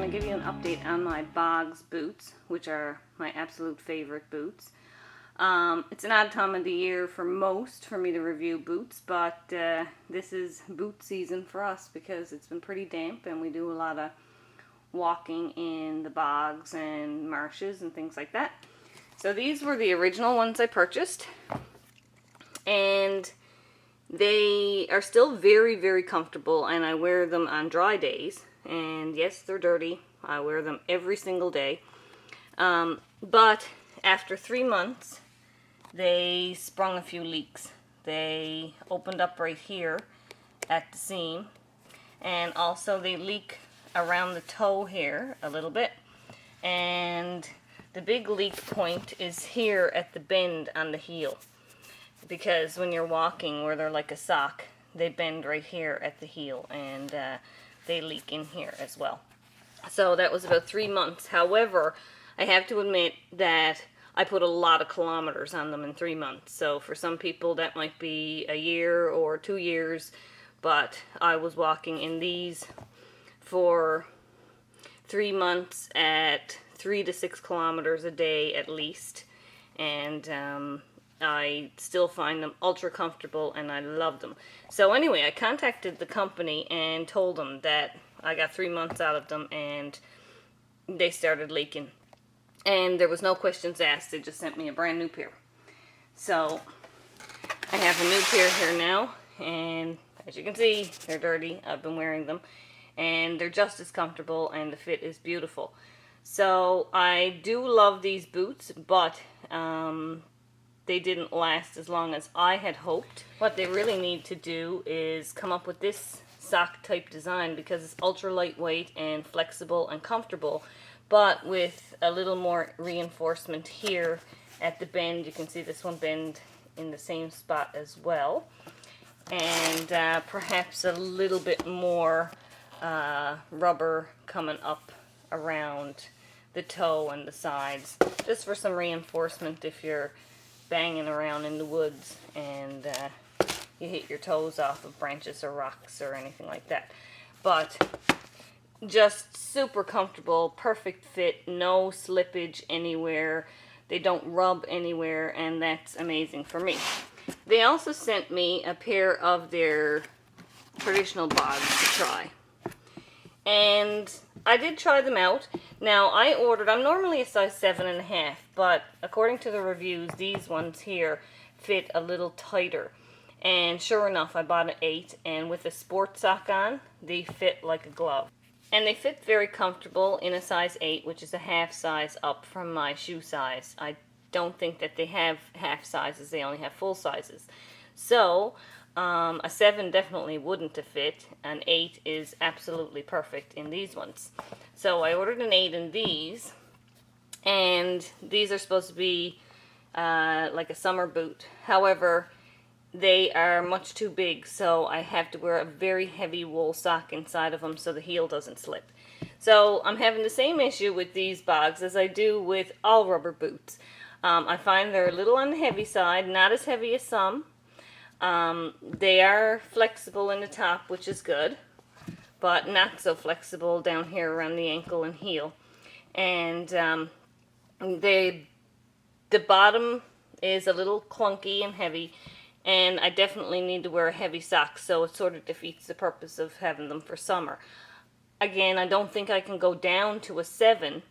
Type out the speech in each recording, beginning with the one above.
to give you an update on my Bogs boots, which are my absolute favorite boots. It's an odd time of the year for me to review boots, but this is boot season for us because it's been pretty damp and we do a lot of walking in the bogs and marshes and things like that. So these were the original ones I purchased, and they are still very, very comfortable, and I wear them on dry days. And yes, they're dirty. I wear them every single day. But after 3 months, they sprung a few leaks. They opened up right here at the seam, and also they leak around the toe here a little bit. And the big leak point is here at the bend on the heel, because when you're walking where they're like a sock, they bend right here at the heel, and they leak in here as well. So that was about 3 months. However, I have to admit that I put a lot of kilometers on them in 3 months. So for some people that might be a year or 2 years, but I was walking in these for 3 months at 3 to 6 kilometers a day at least. And I still find them ultra comfortable and I love them. So anyway, I contacted the company and told them that I got 3 months out of them and they started leaking. And there was no questions asked. They just sent me a brand new pair. So I have a new pair here now, and as you can see, they're dirty. I've been wearing them and they're just as comfortable and the fit is beautiful. So I do love these boots, but they didn't last as long as I had hoped. What they really need to do is come up with this sock type design, because it's ultra lightweight and flexible and comfortable, but with a little more reinforcement here at the bend. You can see this one bend in the same spot as well, and perhaps a little bit more rubber coming up around the toe and the sides, just for some reinforcement if you're banging around in the woods and you hit your toes off of branches or rocks or anything like that. But just super comfortable, perfect fit, no slippage anywhere. They don't rub anywhere, and that's amazing for me. They also sent me a pair of their traditional Bogs to try. And I did try them out. Now, I'm normally a size 7.5, but according to the reviews, these ones here fit a little tighter. And sure enough, I bought an 8, and with a sport sock on, they fit like a glove. And they fit very comfortable in a size 8, which is a half size up from my shoe size. I don't think that they have half sizes, they only have full sizes. So, a 7 definitely wouldn't have fit. An 8 is absolutely perfect in these ones. So I ordered an 8 in these, and these are supposed to be like a summer boot. However, they are much too big, so I have to wear a very heavy wool sock inside of them so the heel doesn't slip. So I'm having the same issue with these Bogs as I do with all rubber boots. I find they're a little on the heavy side, not as heavy as some. They are flexible in the top, which is good, but not so flexible down here around the ankle and heel. And the bottom is a little clunky and heavy, and I definitely need to wear a heavy sock, so it sort of defeats the purpose of having them for summer. Again, I don't think I can go down to a 7,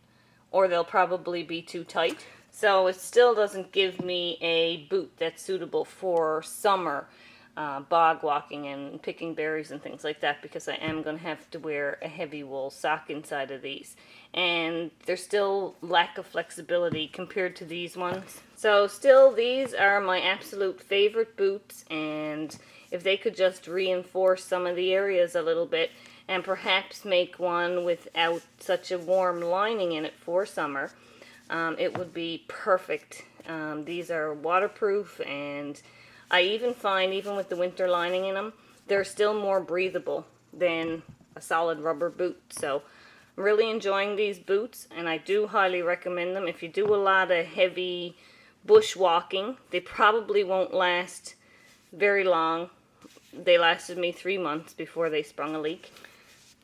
or they'll probably be too tight. So it still doesn't give me a boot that's suitable for summer bog walking and picking berries and things like that, because I am going to have to wear a heavy wool sock inside of these. And there's still lack of flexibility compared to these ones. So still, these are my absolute favorite boots, and if they could just reinforce some of the areas a little bit and perhaps make one without such a warm lining in it for summer, it would be perfect. These are waterproof, and I even find, even with the winter lining in them, they're still more breathable than a solid rubber boot. So I'm really enjoying these boots, and I do highly recommend them. If you do a lot of heavy bushwalking, they probably won't last very long. They lasted me 3 months before they sprung a leak.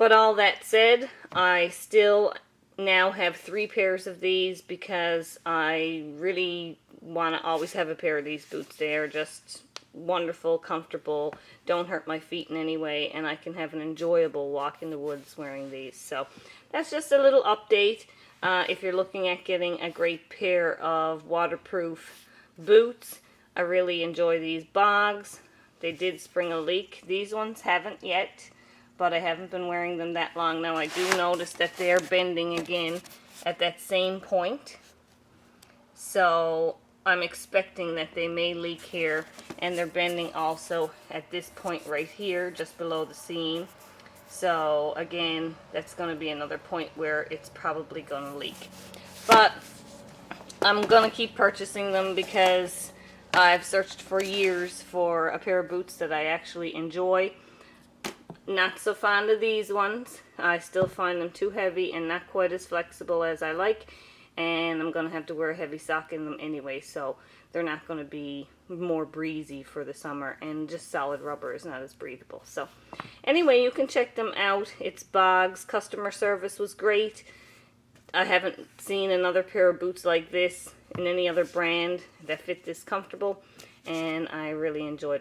But all that said, I still now have 3 pairs of these because I really want to always have a pair of these boots. They are just wonderful, comfortable, don't hurt my feet in any way, and I can have an enjoyable walk in the woods wearing these. So that's just a little update. If you're looking at getting a great pair of waterproof boots, I really enjoy these Bogs. They did spring a leak. These ones haven't yet, but I haven't been wearing them that long now. I do notice that they're bending again at that same point. So I'm expecting that they may leak here, and they're bending also at this point right here, just below the seam. So again, that's going to be another point where it's probably going to leak. But I'm going to keep purchasing them because I've searched for years for a pair of boots that I actually enjoy. Not so fond of these ones. I still find them too heavy and not quite as flexible as I like. And I'm going to have to wear a heavy sock in them anyway, so they're not going to be more breezy for the summer, and just solid rubber is not as breathable. So anyway, you can check them out. It's Bogs. Customer service was great. I haven't seen another pair of boots like this in any other brand that fit this comfortable, and I really enjoyed them.